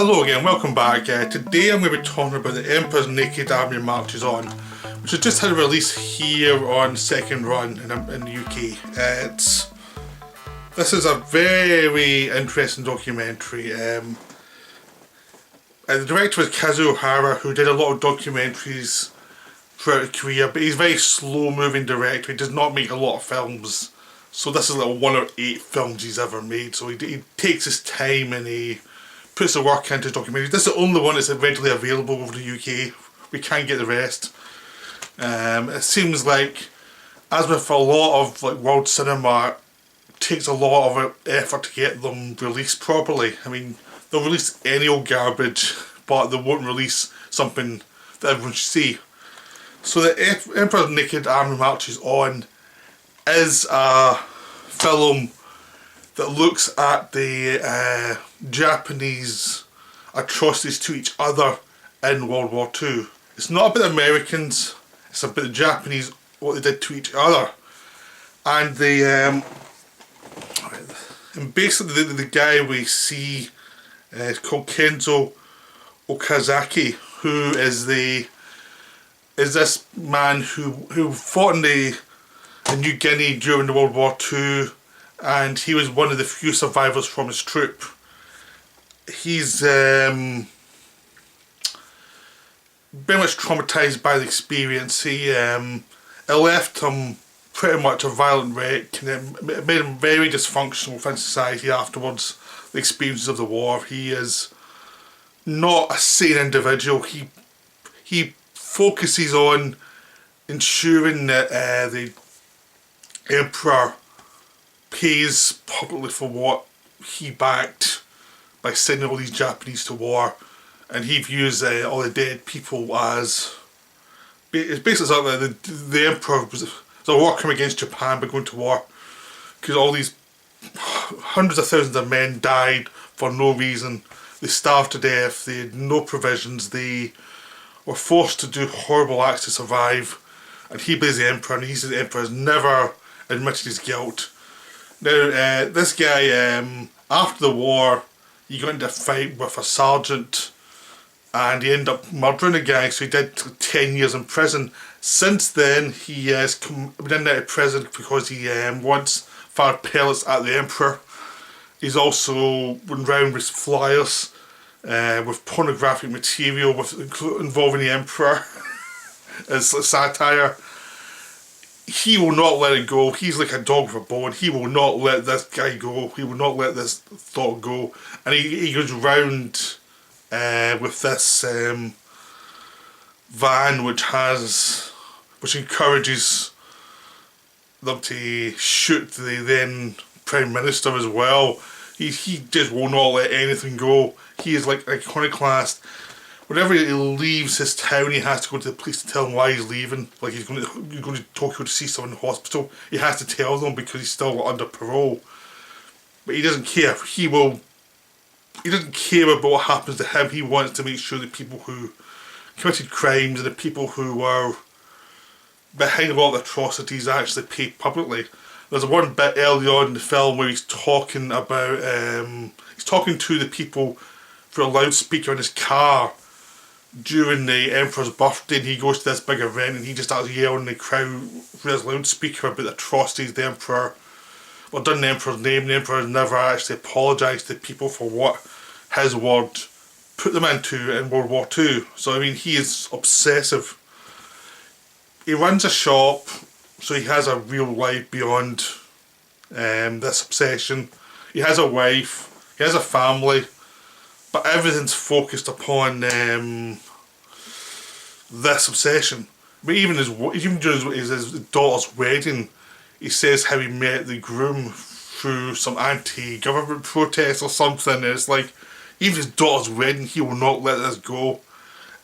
Hello again, welcome back. Today I'm going to be talking about the Emperor's Naked Army Marches On, which has just had a release here on second run in the UK. This is a very interesting documentary. The director was Hara, who did a lot of documentaries throughout his career, but he's a very slow moving director. He does not make a lot of films, so this is like 1 or 8 films he's ever made. So he takes his time and he puts the work into his documentary. This is the only one that's readily available over the UK. We can't get the rest. It seems like, as with a lot of like world cinema, it takes a lot of effort to get them released properly. I mean, they'll release any old garbage, but they won't release something that everyone should see. So the Emperor's Naked Army Marches On is a film that looks at the Japanese atrocities to each other in World War II. It's not about the Americans, it's about the Japanese, what they did to each other. And basically the guy we see is called Kenzo Okazaki, who is this man who fought in New Guinea during the World War II, and he was one of the few survivors from his troop. He's very much traumatised by the experience. It left him pretty much a violent wreck, and it made him very dysfunctional within society afterwards, the experiences of the war. He is not a sane individual. He focuses on ensuring that the Emperor pays publicly for what he backed by sending all these Japanese to war, and he views all the dead people as, it's basically like the Emperor was a war crime against Japan by going to war, because all these hundreds of thousands of men died for no reason. They starved to death, they had no provisions, they were forced to do horrible acts to survive, and he blames the Emperor, and he says the Emperor has never admitted his guilt. Now, this guy, after the war, he got into a fight with a sergeant and he ended up murdering a guy, so he did 10 years in prison. Since then, he has been in and out of prison because he once fired pellets at the Emperor. He's also run around with flyers with pornographic material involving the Emperor as satire. He will not let it go. He's like a dog with a bone. He will not let this guy go. He will not let this thought go. And he goes round with this van which encourages them to shoot the then Prime Minister as well. He just will not let anything go. He is like iconoclast. Whenever he leaves his town, he has to go to the police to tell them why he's leaving. Like he's going to Tokyo to see someone in the hospital. He has to tell them because he's still under parole. But he doesn't care. He doesn't care about what happens to him. He wants to make sure the people who committed crimes and the people who were behind a lot of the atrocities actually pay publicly. There's one bit early on in the film where he's talking about he's talking to the people through a loudspeaker in his car during the Emperor's birthday, and he goes to this big event and he just starts yelling in the crowd through his loudspeaker about the atrocities the Emperor, well, done in the Emperor's name. The Emperor has never actually apologised to people for what his word put them into in World War II. So I mean, he is obsessive. He runs a shop, so he has a real life beyond this obsession. He has a wife, he has a family, but everything's focused upon this obsession. But even during his daughter's wedding, he says how he met the groom through some anti-government protest or something, and it's like, even his daughter's wedding, he will not let this go.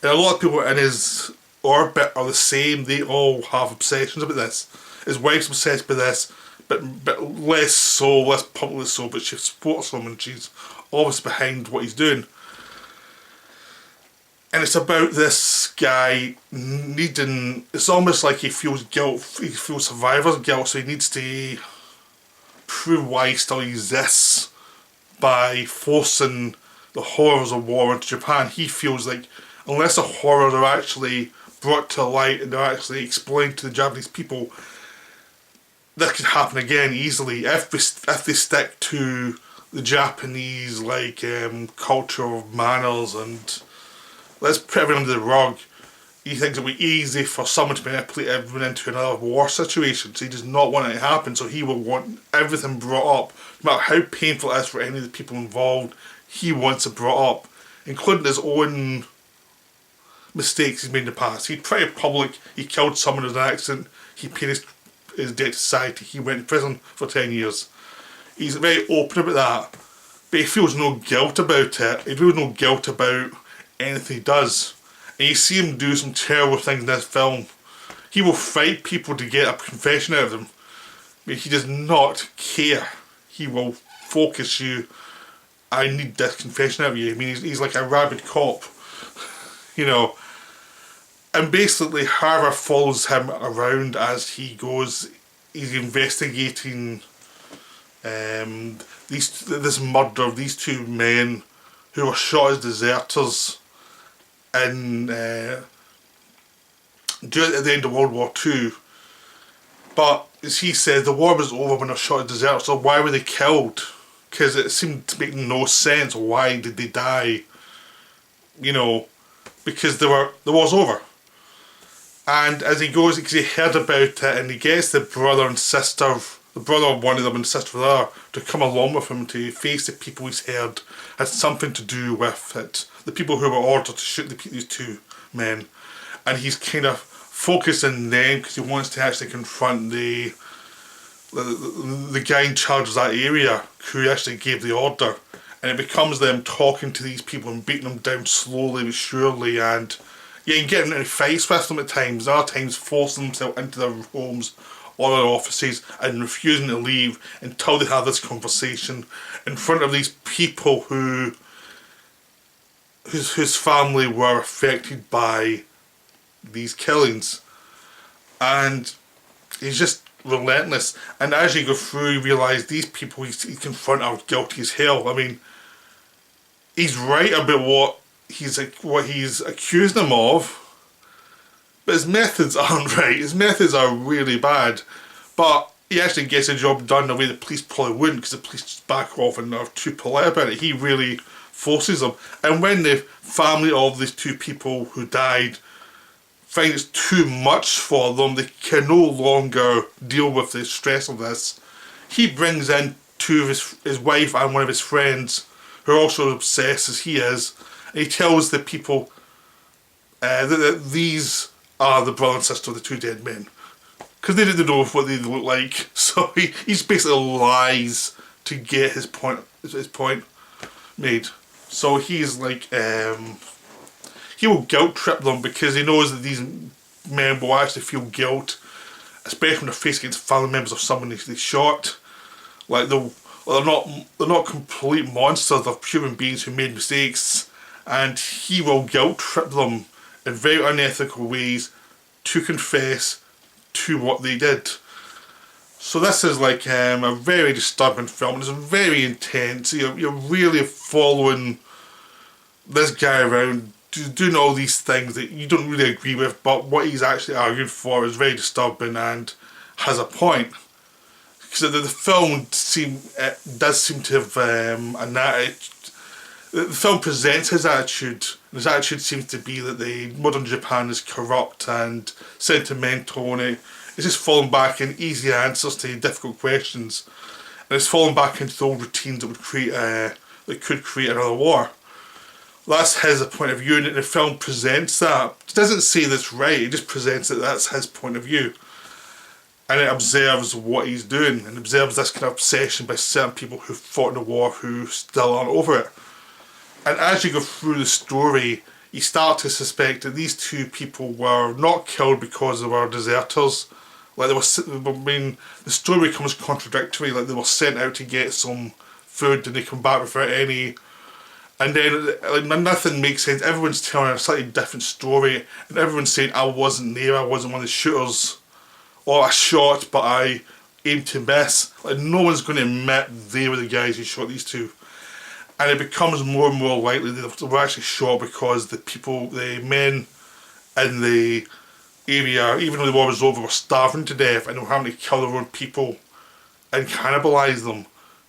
And a lot of people in his orbit are the same. They all have obsessions about this. His wife's obsessed with this, but less publicly so, but she supports him and she's always behind what he's doing. And it's about this guy needing, it's almost like he feels guilt, he feels survivor's guilt, so he needs to prove why he still exists by forcing the horrors of war into Japan, he feels like unless the horrors are actually brought to light and they're actually explained to the Japanese people, that could happen again easily if they stick to the Japanese culture of manners and let's put everyone under the rug. He thinks it would be easy for someone to manipulate everyone into another war situation, so he does not want it to happen, so he will want everything brought up. No matter how painful it is for any of the people involved, he wants it brought up, including his own mistakes he's made in the past. He's pretty public, he killed someone in an accident, he paid his debt to society, he went to prison for 10 years. He's very open about that, but he feels no guilt about it. He feels no guilt about anything he does. And you see him do some terrible things in this film. He will fight people to get a confession out of them, but he does not care. He will focus you, I need this confession out of you. I mean, he's like a rabid cop, you know. And basically Hara follows him around as he goes. He's investigating this murder of these two men who were shot as deserters in at the end of World War II. But as he said, the war was over when they were shot as deserters, so why were they killed? Because it seemed to make no sense. Why did they die? You know, because the war's over. And as he goes, because he heard about it, and he gets the brother and sister, the brother of one of them and the sister of the other, to come along with him to face the people he's heard had something to do with it. The people who were ordered to shoot these two men. And he's kind of focused on them because he wants to actually confront the guy in charge of that area who actually gave the order. And it becomes them talking to these people and beating them down slowly but surely, and yeah, and getting into fights with them at times. Other times forcing themselves into their homes or their offices and refusing to leave until they have this conversation in front of these people whose family were affected by these killings. And he's just relentless. And as you go through, you realise these people he's confronted are guilty as hell. I mean, he's right about what he's accusing them of, but his methods aren't right. His methods are really bad. But he actually gets the job done in a way the police probably wouldn't, because the police just back off and are too polite about it. He really forces them. And when the family of these two people who died find it's too much for them, they can no longer deal with the stress of this, he brings in two of his wife and one of his friends who are also obsessed as he is, and he tells the people that these are the brother and sister of the two dead men, because they didn't know what they look like. So he basically lies to get his point made. So he's like he will guilt trip them because he knows that these men will actually feel guilt, especially when they're facing against family members of someone they shot. Like they're not complete monsters, they're human beings who made mistakes, and he will guilt trip them in very unethical ways to confess to what they did. So this is like a very disturbing film. It's very intense. You're really following this guy around doing all these things that you don't really agree with, but what he's actually arguing for is very disturbing and has a point. Because the film does seem to have an attitude. The film presents his attitude, and his attitude seems to be that the modern Japan is corrupt and sentimental, and it's just falling back in easy answers to difficult questions, and it's falling back into the old routines that could create another war. That's his point of view, and the film presents that. It doesn't say that's right, it just presents that that's his point of view. And it observes what he's doing, and observes this kind of obsession by certain people who fought in the war who still aren't over it. And as you go through the story, you start to suspect that these two people were not killed because they were deserters. Like the story becomes contradictory, like they were sent out to get some food and they come back without any. And then nothing makes sense. Everyone's telling a slightly different story, and everyone's saying, I wasn't there, I wasn't one of the shooters. Or I shot, but I aimed to miss. Like, no one's going to admit they were the guys who shot these two. And it becomes more and more likely that they were actually shot because the men in the area, even though the war was over, were starving to death and they were having to kill their own people and cannibalise them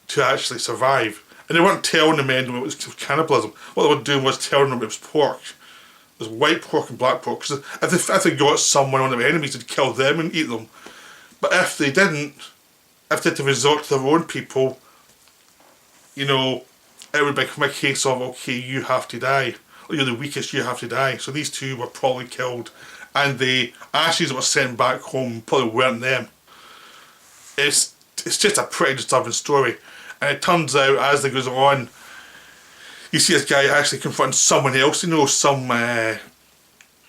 to actually survive. And they weren't telling the men it was cannibalism. What they were doing was telling them it was pork. It was white pork and black pork. Because if they got someone, one of their enemies, they'd kill them and eat them. But if they didn't, if they had to resort to their own people, you know, it would become a case of, okay, you have to die. Or you're the weakest, you have to die. So these two were probably killed. And the ashes that were sent back home probably weren't them. It's just a pretty disturbing story. And it turns out, as it goes on, you see this guy actually confronting someone else, you know, some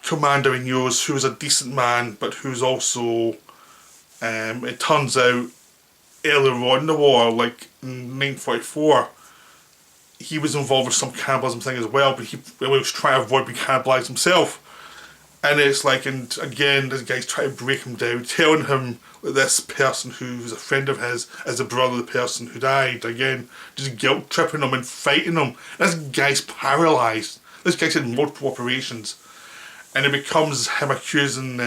commander he knows who was a decent man, but who's also, it turns out, earlier on in the war, like in 1944, he was involved with some cannibalism thing as well, but he was trying to avoid being cannibalised himself. And it's like, and again, this guy's trying to break him down, telling him that this person who's a friend of his is the brother of the person who died. Again, just guilt tripping him and fighting him. This guy's paralysed. This guy's had multiple operations. And it becomes him accusing,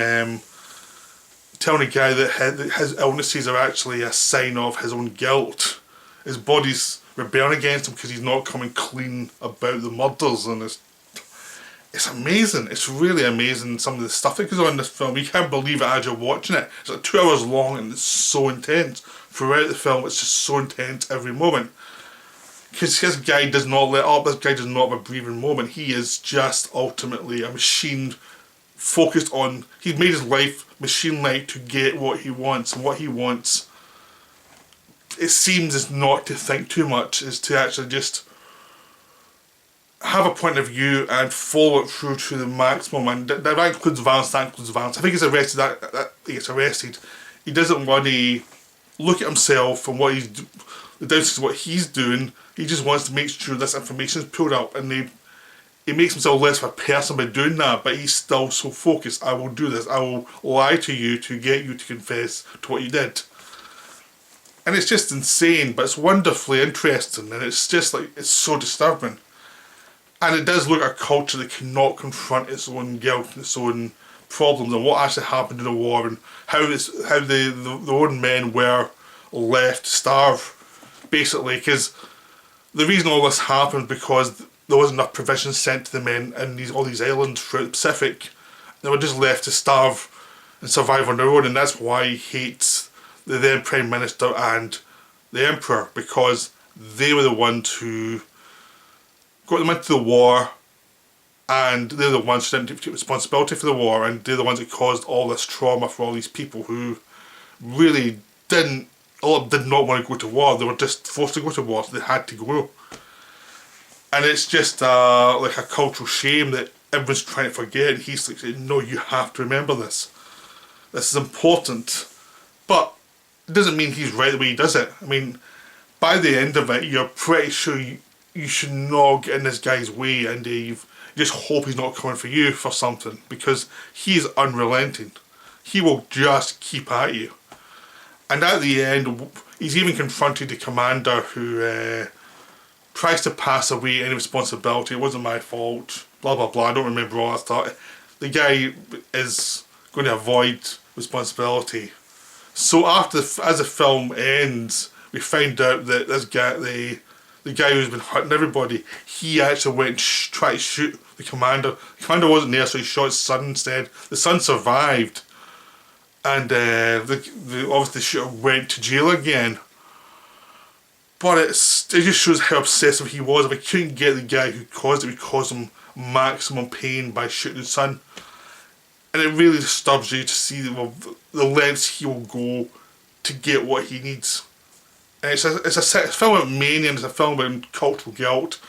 telling a guy that his illnesses are actually a sign of his own guilt. His body's rebelling against him because he's not coming clean about the murders, and it's amazing. It's really amazing, some of the stuff that goes on in this film. You can't believe it as you're watching it. It's like 2 hours long and it's so intense. Throughout the film, it's just so intense every moment. Because this guy does not let up, this guy does not have a breathing moment. He is just ultimately a machine focused on, he's made his life machine-like to get what he wants. And what he wants, it seems, is not to think too much, is to actually just have a point of view and follow it through to the maximum. And that includes violence, that includes violence. I think he's arrested, that he gets arrested. He doesn't want to look at himself and what he's, the downsides of what he's doing. He just wants to make sure this information is pulled up, and he makes himself less of a person by doing that, but he's still so focused. I will do this, I will lie to you to get you to confess to what you did. And it's just insane, but it's wonderfully interesting, and it's just like, it's so disturbing. And it does look at a culture that cannot confront its own guilt and its own problems and what actually happened in the war, and how the own men were left to starve, basically. Because the reason all this happened because there wasn't enough provisions sent to the men in all these islands throughout the Pacific. They were just left to starve and survive on their own, and that's why he hates the then Prime Minister and the Emperor, because they were the ones who got them into the war, and they're the ones who didn't take responsibility for the war, and they're the ones that caused all this trauma for all these people who really did not want to go to war. They were just forced to go to war, so they had to go. And it's just like a cultural shame that everyone's trying to forget, and he's like saying, no, you have to remember this. This is important. But it doesn't mean he's right the way he does it. I mean, by the end of it, you're pretty sure you should not get in this guy's way, and you just hope he's not coming for you for something, because he is unrelenting. He will just keep at you. And at the end, he's even confronted the commander who tries to pass away any responsibility. It wasn't my fault, blah blah blah. I don't remember all that stuff. The guy is going to avoid responsibility. So as the film ends, we find out that this guy, the guy who's been hurting everybody, he actually went and tried to shoot the commander. The commander wasn't there, so he shot his son instead. The son survived, and obviously the shooter went to jail again. But it just shows how obsessive he was. If he couldn't get the guy who caused it, he caused him maximum pain by shooting his son. And it really disturbs you to see the lengths he will go to get what he needs. And it's a film about mania, and it's a film about cultural guilt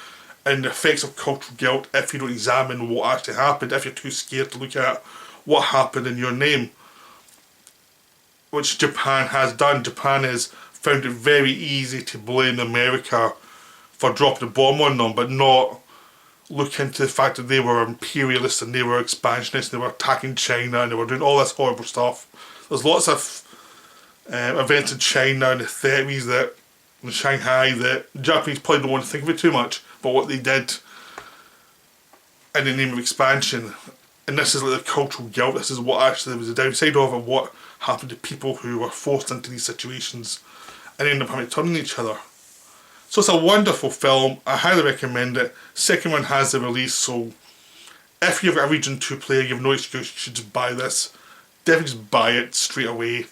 and the effects of cultural guilt if you don't examine what actually happened, if you're too scared to look at what happened in your name. Which Japan has done. Japan has found it very easy to blame America for dropping the bomb on them, but not look into the fact that they were imperialists and they were expansionists, and they were attacking China and they were doing all this horrible stuff. There's lots of events in China in the 30s that in Shanghai that the Japanese probably don't want to think of it too much, but what they did in the name of expansion. And this is like the cultural guilt. This is what actually was the downside of it, what happened to people who were forced into these situations and ended up having to turn on each other. So it's a wonderful film. I highly recommend it. Second one has the release, so if you've got a Region 2 player, you have no excuse, you should just buy this. Definitely just buy it straight away.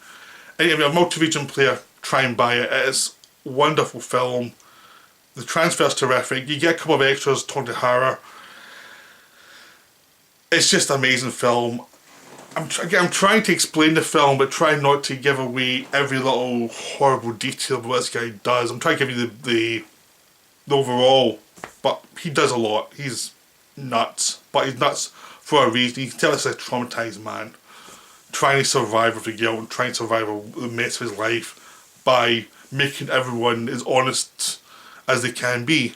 And if you're a multi-region player, try and buy it. It is a wonderful film. The transfer's terrific. You get a couple of extras talking to Hara. It's just an amazing film. I'm trying to explain the film, but trying not to give away every little horrible detail of what this guy does. I'm trying to give you the overall, but he does a lot. He's nuts, but he's nuts for a reason. You can tell it's a traumatized man trying to survive with the guilt and trying to survive the mess of his life by making everyone as honest as they can be.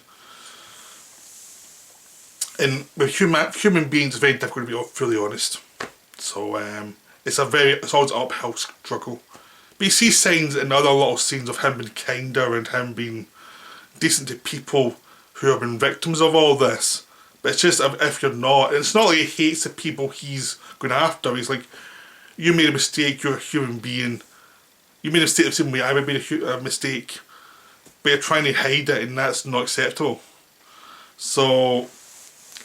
And with human beings, it's very difficult to be fully honest. So it's always an uphill struggle. But you see signs in other little scenes of him being kinder and him being decent to people who have been victims of all this. But it's just if you're not, it's not like he hates the people he's going after. He's like, you made a mistake, you're a human being. You made a mistake the same way I would made a mistake. But you're trying to hide it, and that's not acceptable. So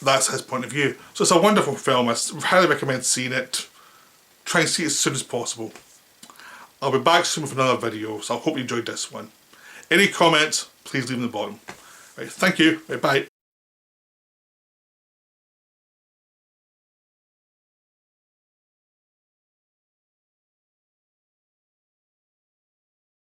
that's his point of view. So it's a wonderful film. I highly recommend seeing it. Try and see it as soon as possible. I'll be back soon with another video, so I hope you enjoyed this one. Any comments, please leave them at the bottom. Right, thank you. Right, bye.